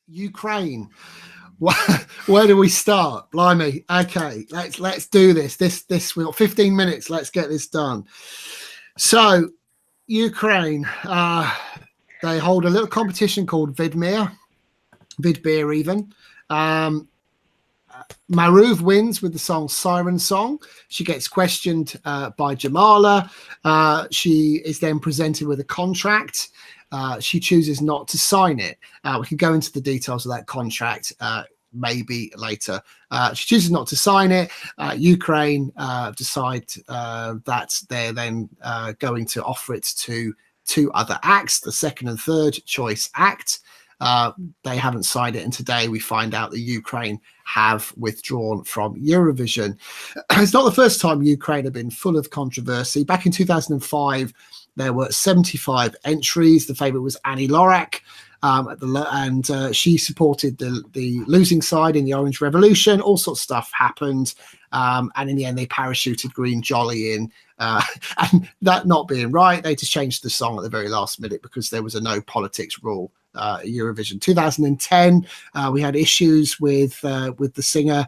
Ukraine. Where do we start? Blimey. Okay, let's do this. This we got 15 minutes. Let's get this done. So, Ukraine, they hold a little competition called Vidbir even. MARUV wins with the song Siren Song. She gets questioned by Jamala. She is then presented with a contract. She chooses not to sign it. We can go into the details of that contract maybe later. She chooses not to sign it. Ukraine decide that they're then going to offer it to two other acts, the second and third choice act. They haven't signed it, and today we find out that Ukraine have withdrawn from Eurovision. It's not the first time Ukraine have been full of controversy. Back in 2005, there were 75 entries. The favourite was Annie Lorak, and she supported the losing side in the Orange Revolution. All sorts of stuff happened, and in the end, they parachuted Green Jolly in. And that not being right, they just changed the song at the very last minute because there was a no politics rule. Eurovision 2010, we had issues with the singer.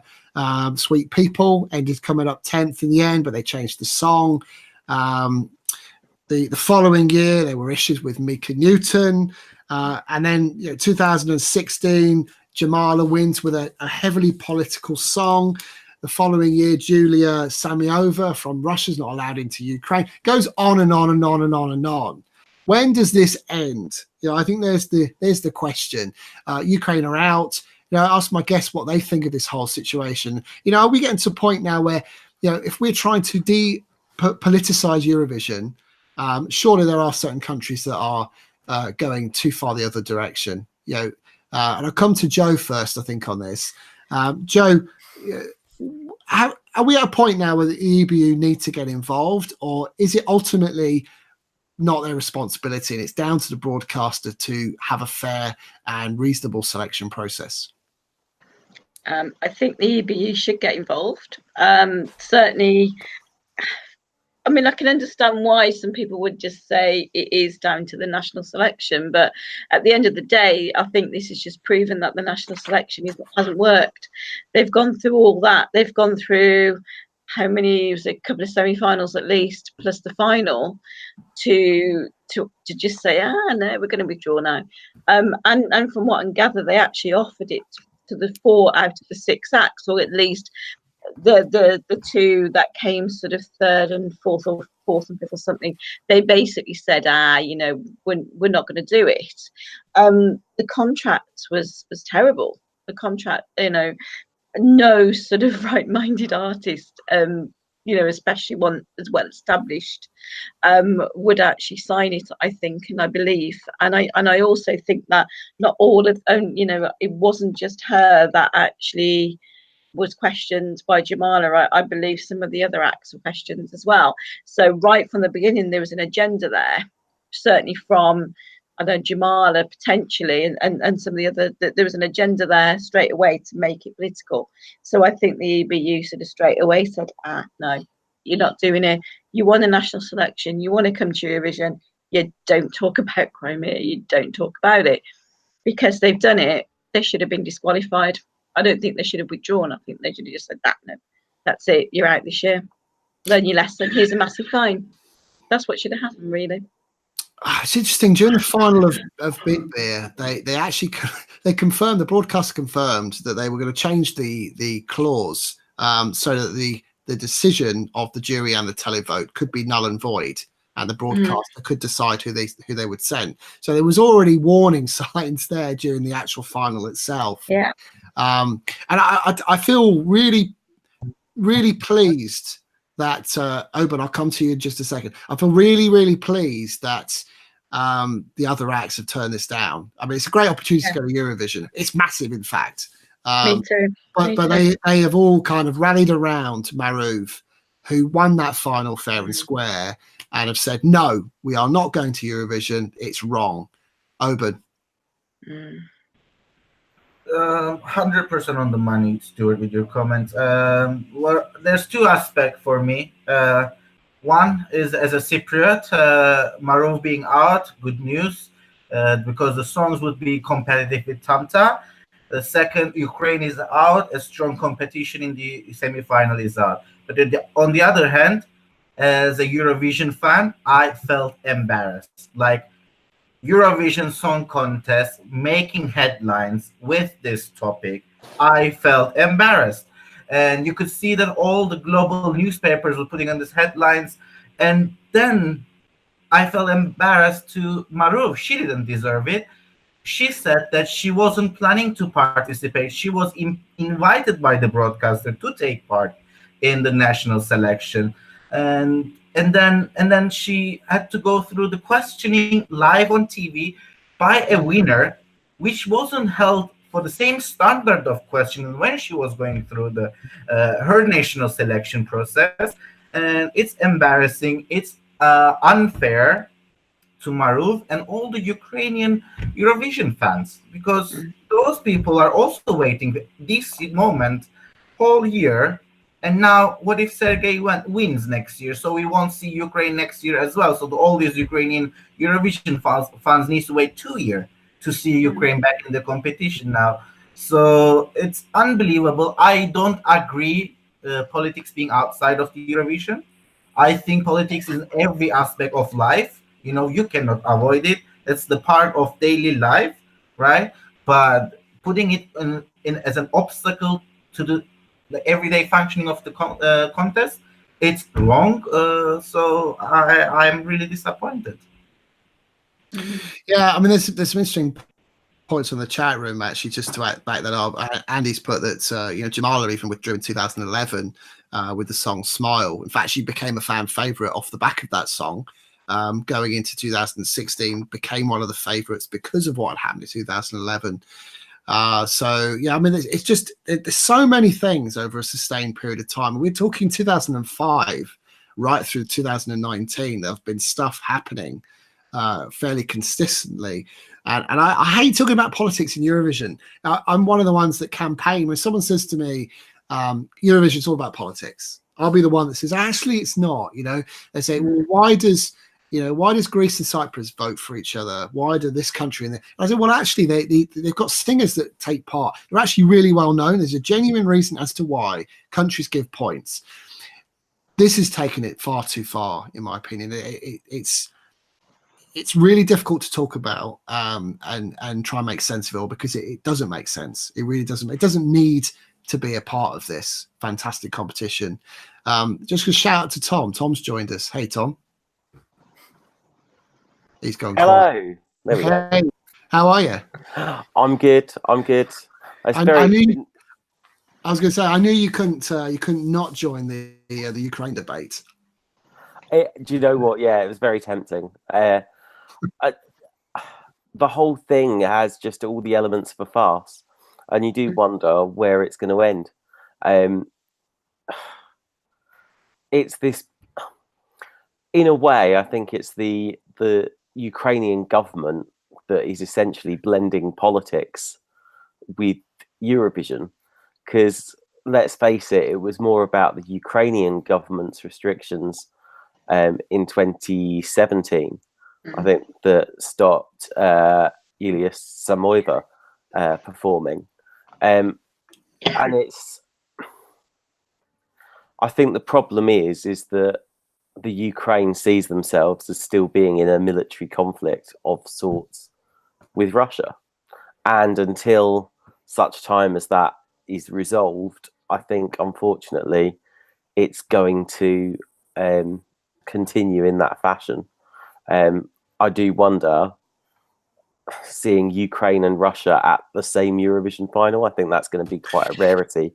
Sweet People ended coming up 10th in the end, but they changed the song. The following year, there were issues with Mika Newton, and then 2016, Jamala wins with a heavily political song. The following year, Julia Samyova from Russia is not allowed into Ukraine. Goes on and on and on and on and on. When does this end? I think there's the question. Ukraine are out. I ask my guests what they think of this whole situation. Are we getting to a point now where, if we're trying to politicize Eurovision, surely there are certain countries that are going too far the other direction. And I'll come to Joe first, I think, on this. Joe, are we at a point now where the EBU need to get involved, or is it ultimately not their responsibility and it's down to the broadcaster to have a fair and reasonable selection process? I think the EBU should get involved. Certainly, I mean, I can understand why some people would just say it is down to the national selection, but at the end of the day, I think this has just proven that the national selection hasn't worked. They've gone through all that. They've gone through how many, was it, a couple of semi-finals at least, plus the final, to just say, no, we're going to withdraw now. And from what I can gather, they actually offered it to the 4 out of the 6 acts, or at least the 2 that came sort of 3rd and 4th or 4th and 5th or something. They basically said, we're not going to do it. The contract was terrible. The contract, no sort of right-minded artist, especially one as well established, would actually sign it, I think, and I believe, and I also think that not all of it wasn't just her that actually was questioned by Jamala. I believe some of the other acts were questioned as well. So right from the beginning, there was an agenda there, certainly from Jamala potentially, and some of the other, there was an agenda there straight away to make it political. So I think the EBU sort of straight away said, no, you're not doing it. You want a national selection, you want to come to Eurovision, you don't talk about Crimea, you don't talk about it. Because they've done it, they should have been disqualified. I don't think they should have withdrawn. I think they should have just said, no, that's it, you're out this year. Learn your lesson, here's a massive fine. That's what should have happened, really. It's interesting. During the final of Vidbir, they actually confirmed, the broadcaster confirmed that they were going to change the clause so that the decision of the jury and the televote could be null and void, and the broadcaster could decide who they would send. So there was already warning signs there during the actual final itself. Yeah. And I feel really, really pleased that Oban, I'll come to you in just a second. I feel really, really pleased that the other acts have turned this down. I mean, it's a great opportunity to go to Eurovision. It's massive, in fact. Me too. But they have all kind of rallied around MARUV, who won that final fair and square, and have said, no, we are not going to Eurovision. It's wrong. Oban. 100% on the money, Stuart, with your comments. Well, there's 2 aspects for me. One is, as a Cypriot, MARUV being out, good news, because the songs would be competitive with Tamta. The second, Ukraine is out. A strong competition in the semi-final is out. But on the other hand, as a Eurovision fan, I felt embarrassed. Like Eurovision Song Contest making headlines with this topic, I felt embarrassed. And you could see that all the global newspapers were putting on these headlines. And then I felt embarrassed to MARUV. She didn't deserve it. She said that she wasn't planning to participate. She was invited by the broadcaster to take part in the national selection, and then she had to go through the questioning live on TV by a winner, which wasn't held for the same standard of questioning when she was going through the her national selection process. And it's embarrassing. It's unfair to MARUV and all the Ukrainian Eurovision fans, because those people are also waiting this moment whole year. And now, what if Sergei wins next year? So we won't see Ukraine next year as well. So all these Ukrainian Eurovision fans need to wait 2 years to see Ukraine back in the competition now. So it's unbelievable. I don't agree politics being outside of the Eurovision. I think politics is every aspect of life. You know, you cannot avoid it. It's the part of daily life, right? But putting it in as an obstacle to the everyday functioning of the contest, it's wrong. So I'm really disappointed. Yeah, I mean, there's some interesting points on the chat room actually. Just to back that up, Andy's put that Jamala even withdrew in 2011 with the song "Smile." In fact, she became a fan favorite off the back of that song. Going into 2016, became one of the favorites because of what had happened in 2011. So yeah, I mean, it's just there's so many things over a sustained period of time. We're talking 2005 right through 2019. There have been stuff happening fairly consistently, and I hate talking about politics in Eurovision. I'm one of the ones that campaign when someone says to me, Eurovision is all about politics. I'll be the one that says, actually, it's not. You know, they say, well, why does Greece and Cyprus vote for each other? Why do this country and I said, well, actually, they've got singers that take part. They're actually really well known. There's a genuine reason as to why countries give points. This has taken it far too far, in my opinion. It's really difficult to talk about and try and make sense of it all, because it doesn't make sense. It really doesn't. It doesn't need to be a part of this fantastic competition. Just a shout out to Tom. Tom's joined us. Hey, Tom. He's gone. Hello. There we go. Hey, how are you? I'm good. I was going to say, I knew you couldn't not join the Ukraine debate. Do you know what? Yeah, it was very tempting. The whole thing has just all the elements of a farce, and you do wonder where it's going to end. It's this, in a way, I think it's the Ukrainian government that is essentially blending politics with Eurovision, because let's face it, it was more about the Ukrainian government's restrictions in 2017, I think, that stopped Yulia Samoyeva performing. And it's, I think the problem is that the Ukraine sees themselves as still being in a military conflict of sorts with Russia. And until such time as that is resolved, I think, unfortunately, it's going to continue in that fashion. I do wonder, seeing Ukraine and Russia at the same Eurovision final, I think that's going to be quite a rarity.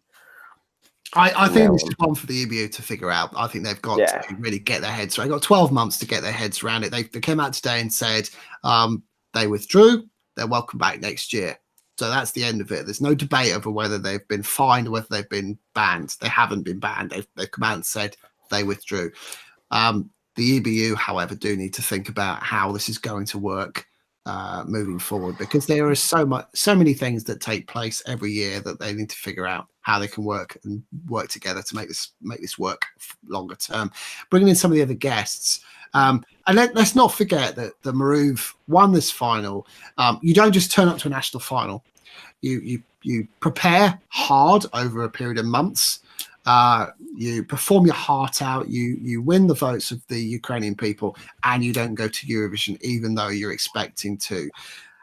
I think this is one for the EBU to figure out. I think they've got to really get their heads around. They've got 12 months to get their heads around it. They came out today and said they withdrew. They're welcome back next year. So that's the end of it. There's no debate over whether they've been fined or whether they've been banned. They haven't been banned. They've come out and said they withdrew. The EBU, however, do need to think about how this is going to work moving forward, because there are so many things that take place every year that they need to figure out how they can work together to make this work longer term. Bringing in some of the other guests, and let's not forget that the MARUV won this final. You don't just turn up to a national final. you prepare hard over a period of months. You perform your heart out. You win the votes of the Ukrainian people, and you don't go to Eurovision, even though you're expecting to.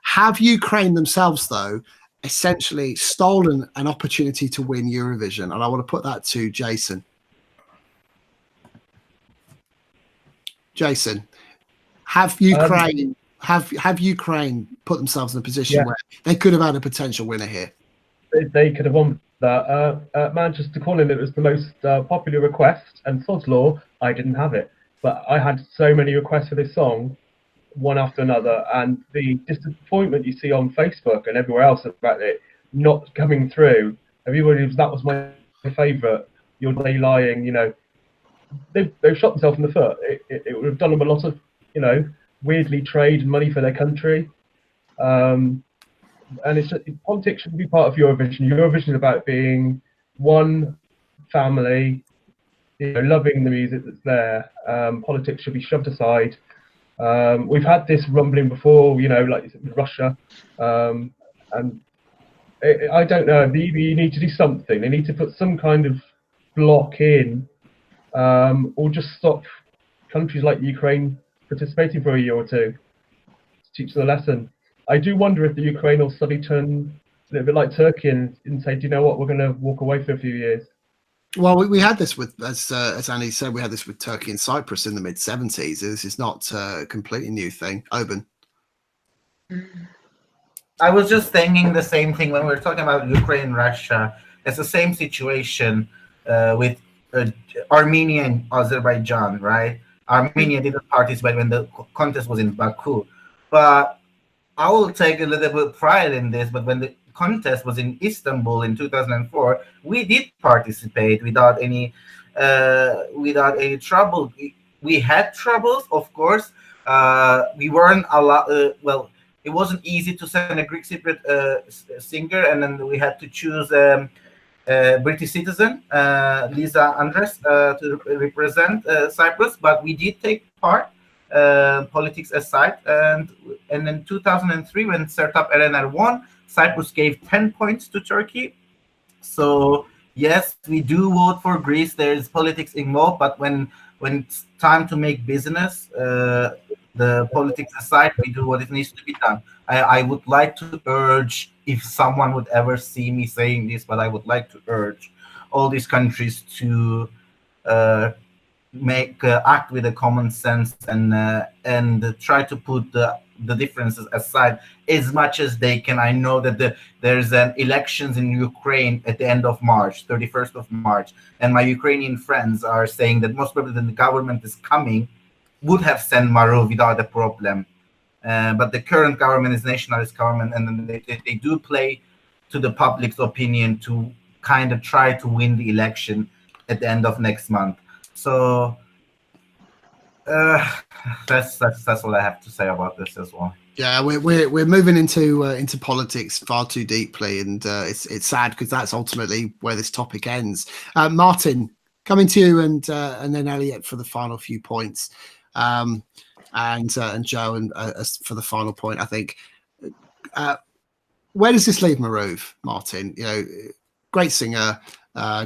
Have Ukraine themselves, though, essentially stolen an opportunity to win Eurovision? And I want to put that to Jason. Jason, have Ukraine have Ukraine put themselves in a position where they could have had a potential winner here? They could have won that. Manchester Calling, it was the most popular request, and sod's law, I didn't have it. But I had so many requests for this song, one after another, and the disappointment you see on Facebook and everywhere else about it not coming through. Everybody was, that was my favourite. You're Day Lying, you know. They've shot themselves in the foot. It would have done them a lot of, you know, weirdly trade and money for their country. And it's just, politics should be part of Eurovision. Eurovision is about being one family, you know, loving the music that's there. Politics should be shoved aside. We've had this rumbling before, you know, like Russia, and I don't know. The EU need to do something. They need to put some kind of block in, or just stop countries like Ukraine participating for a year or two to teach them a lesson. I do wonder if the Ukraine will suddenly turn a little bit like Turkey and say, do you know what, we're going to walk away for a few years. Well, we had this with, as Andy said, we had this with Turkey and Cyprus in the mid-70s. This is not a completely new thing. Oban? I was just thinking the same thing when we were talking about Ukraine and Russia. It's the same situation with Armenia and Azerbaijan, right? Armenia didn't participate when the contest was in Baku. But I will take a little bit of pride in this, but when the contest was in Istanbul in 2004, we did participate without any trouble. We had troubles, of course. We weren't allowed. Well, it wasn't easy to send a Greek singer, and then we had to choose a British citizen, Lisa Andres, to represent Cyprus. But we did take part. Politics aside, and in 2003 when Sertab Erener won, Cyprus gave 10 points to Turkey. So yes, we do vote for Greece. There's politics involved, but when it's time to make business, the politics aside, we do what it needs to be done. I would like to urge, if someone would ever see me saying this, but I would like to urge all these countries to act with a common sense and try to put the differences aside as much as they can. I know that there's an elections in Ukraine at the end of March, 31st of March, and my Ukrainian friends are saying that most probably the government is coming would have sent MARUV without a problem. But the current government is nationalist government, and they do play to the public's opinion to kind of try to win the election at the end of next month. So that's all I have to say about this as well. Yeah, we're moving into politics far too deeply, and it's sad because that's ultimately where this topic ends. Martin, coming to you, and then Elliot for the final few points, and Joe and for the final point. I think where does this leave MARUV, Martin? You know, great singer,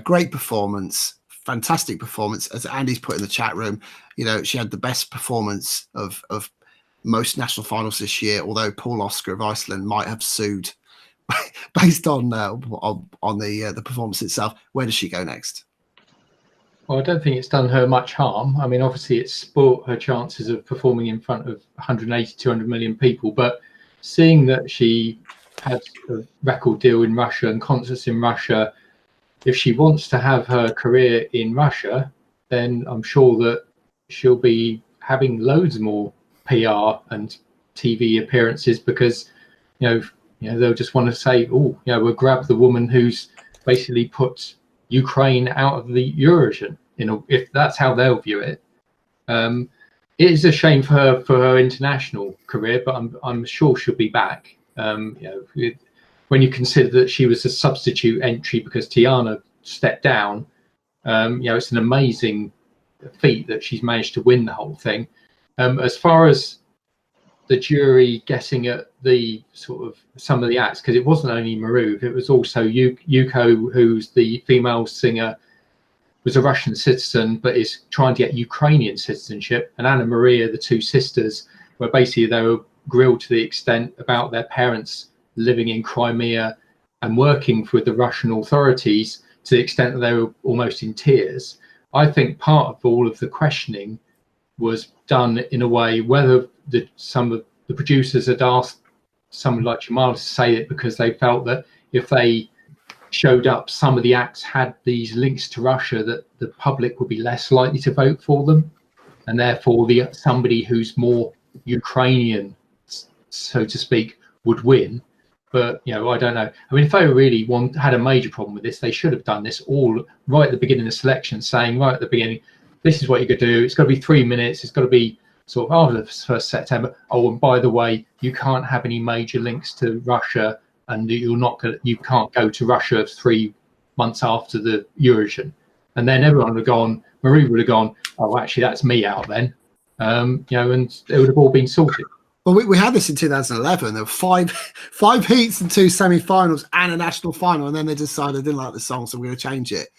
great performance. Fantastic performance, as Andy's put in the chat room. You know, she had the best performance of most national finals this year. Although Paul Oscar of Iceland might have sued based on the performance itself. Where does she go next? Well, I don't think it's done her much harm. I mean, obviously, it's spoilt her chances of performing in front of 180, 200 million people. But seeing that she had a record deal in Russia and concerts in Russia, if she wants to have her career in Russia, then I'm sure that she'll be having loads more PR and TV appearances, because you know they'll just want to say, oh, you know, we'll grab the woman who's basically put Ukraine out of the Eurovision. You know, if that's how they'll view it. It is a shame for her international career, but I'm sure she'll be back. You know, when you consider that she was a substitute entry because Tiana stepped down, you know, it's an amazing feat that she's managed to win the whole thing. As far as the jury guessing at the sort of some of the acts, because it wasn't only MARUV, it was also Yuko, who's the female singer, was a Russian citizen but is trying to get Ukrainian citizenship, and Anna Maria, the two sisters, where basically they were grilled to the extent about their parents living in Crimea and working with the Russian authorities to the extent that they were almost in tears. I think part of all of the questioning was done in a way, whether some of the producers had asked someone like Jamal to say it because they felt that if they showed up, some of the acts had these links to Russia, that the public would be less likely to vote for them, and therefore somebody who's more Ukrainian, so to speak, would win. But I don't know. I mean, if they really had a major problem with this, they should have done this all right at the beginning of the selection, saying right at the beginning, this is what you're going to do. It's got to be 3 minutes. It's got to be sort of after the 1st September. Oh, and by the way, you can't have any major links to Russia, and you can't go to Russia 3 months after the Eurovision. And then everyone would have gone, MARUV would have gone, oh, actually, that's me out then. And it would have all been sorted. Well, we had this in 2011. There were five heats and 2 semi-finals and a national final, and then they decided they didn't like the song, so we're going to change it.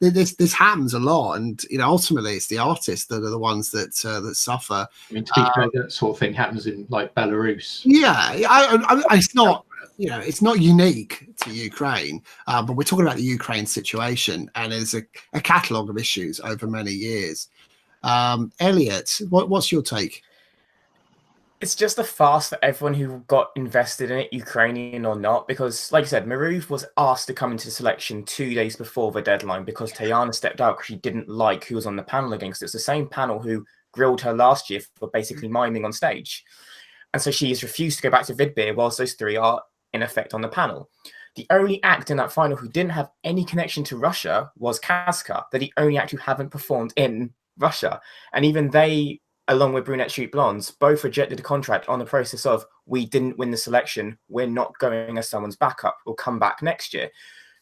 This happens a lot, and ultimately it's the artists that are the ones that suffer. I mean, to be fair, that sort of thing happens in like Belarus. Yeah, it's not it's not unique to Ukraine, but we're talking about the Ukraine situation, and there's a catalogue of issues over many years. Elliot, what's your take? It's just a farce for everyone who got invested in it, Ukrainian or not, because, like you said, MARUV was asked to come into the selection 2 days before the deadline because Tayana stepped out because she didn't like who was on the panel again, because it's the same panel who grilled her last year for basically miming on stage. And so she has refused to go back to Vidbir whilst those 3 are in effect on the panel. The only act in that final who didn't have any connection to Russia was Kazka. They're the only act who haven't performed in Russia. And even they, along with Brunette Street Blondes, both rejected the contract on the process of, we didn't win the selection, we're not going as someone's backup, we'll come back next year.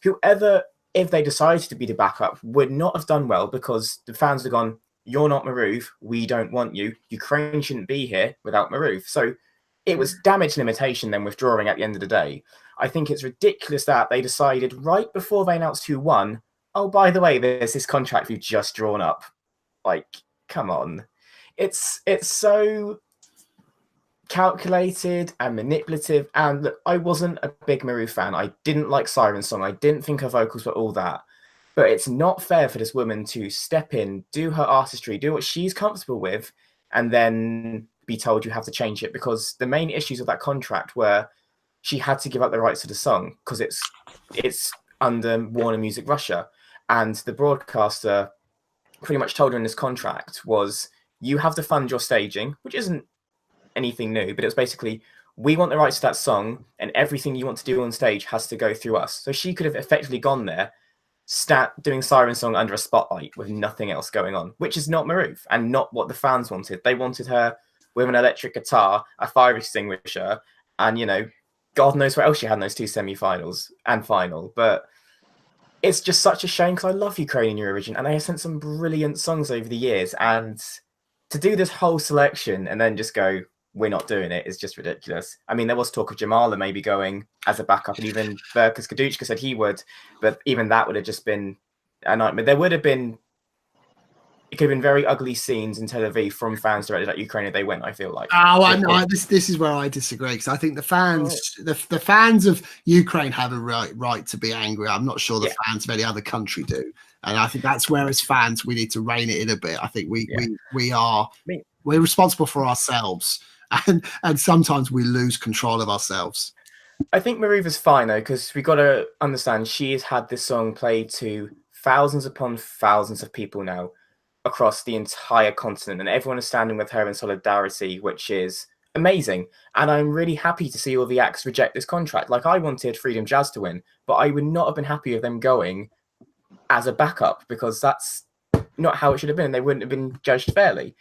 Whoever, if they decided to be the backup, would not have done well, because the fans have gone, you're not MARUV, we don't want you, Ukraine shouldn't be here without MARUV. So it was damage limitation then withdrawing at the end of the day. I think it's ridiculous that they decided right before they announced who won, oh, by the way, there's this contract we've just drawn up. Like, come on. It's so calculated and manipulative. And look, I wasn't a big MARUV fan. I didn't like Siren Song. I didn't think her vocals were all that. But it's not fair for this woman to step in, do her artistry, do what she's comfortable with, and then be told you have to change it, because the main issues of that contract were she had to give up the rights to the song because it's under Warner Music Russia. And the broadcaster pretty much told her in this contract was, you have to fund your staging, which isn't anything new, but it was basically, we want the rights to that song, and everything you want to do on stage has to go through us. So she could have effectively gone there, doing Siren Song under a spotlight with nothing else going on, which is not MARUV and not what the fans wanted. They wanted her with an electric guitar, a fire extinguisher, and, God knows what else she had in those 2 semi-finals and final. But it's just such a shame, because I love Ukrainian Eurovision, and they have sent some brilliant songs over the years, and to do this whole selection and then just go, we're not doing it, is just ridiculous. I mean, there was talk of Jamala maybe going as a backup, and even Verkas Kaduchka said he would, but even that would have just been a nightmare. There would have been, it could have been very ugly scenes in Tel Aviv from fans directed at Ukraine if they went, I feel like. Oh, I know. This is where I disagree, because I think the fans, the fans of Ukraine have a right to be angry. I'm not sure the fans of any other country do. And I think that's where, as fans, we need to rein it in a bit. I think we're responsible for ourselves, and sometimes we lose control of ourselves. I think MARUV is fine though, because we got to understand she has had this song played to thousands upon thousands of people now across the entire continent, and everyone is standing with her in solidarity, which is amazing. And I'm really happy to see all the acts reject this contract. Like, I wanted Freedom Jazz to win, but I would not have been happy with them going as a backup, because that's not how it should have been. They wouldn't have been judged fairly.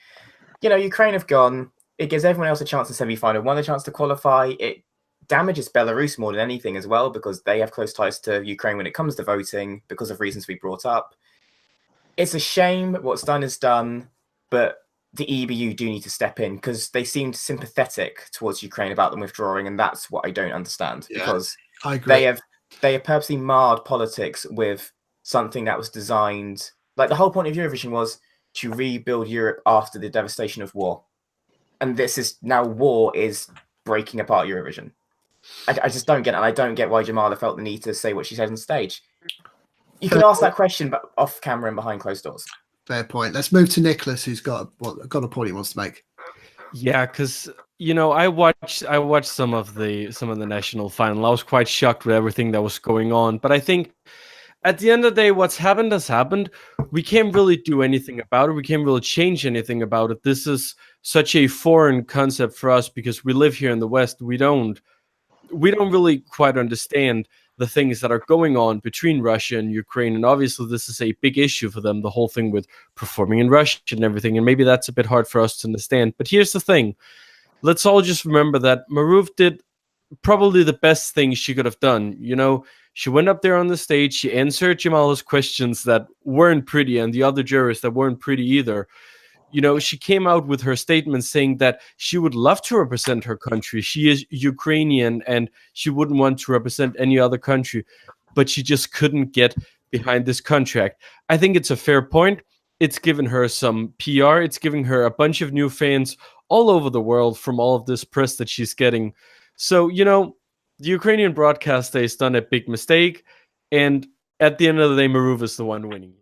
Ukraine have gone. It gives everyone else a chance in semi-final, one a chance to qualify. It damages Belarus more than anything as well, because they have close ties to Ukraine when it comes to voting, because of reasons we brought up. It's a shame. What's done is done, but the EBU do need to step in, because they seemed sympathetic towards Ukraine about them withdrawing, and that's what I don't understand. Yeah, because I agree. they have purposely marred politics with something that was designed. Like, the whole point of Eurovision was to rebuild Europe after the devastation of war, and this is now war is breaking apart Eurovision. I just don't get it, and I don't get why Jamala felt the need to say what she said on stage. You can ask that question, but off camera and behind closed doors. Fair point. Let's move to Nicholas, who's got a point he wants to make. Yeah, because I watched some of the national final. I was quite shocked with everything that was going on. But I think at the end of the day, what's happened has happened. We can't really do anything about it. We can't really change anything about it. This is such a foreign concept for us because we live here in the West. We don't really quite understand the things that are going on between Russia and Ukraine. And obviously this is a big issue for them, the whole thing with performing in Russia and everything. And maybe that's a bit hard for us to understand. But here's the thing. Let's all just remember that MARUV did probably the best thing she could have done. She went up there on the stage, she answered Jamala's questions that weren't pretty and the other jurors that weren't pretty either. She came out with her statement saying that she would love to represent her country. She is Ukrainian and she wouldn't want to represent any other country, but she just couldn't get behind this contract. I think it's a fair point. It's given her some PR. It's giving her a bunch of new fans all over the world from all of this press that she's getting. So, the Ukrainian broadcaster has done a big mistake. And at the end of the day, MARUV is the one winning.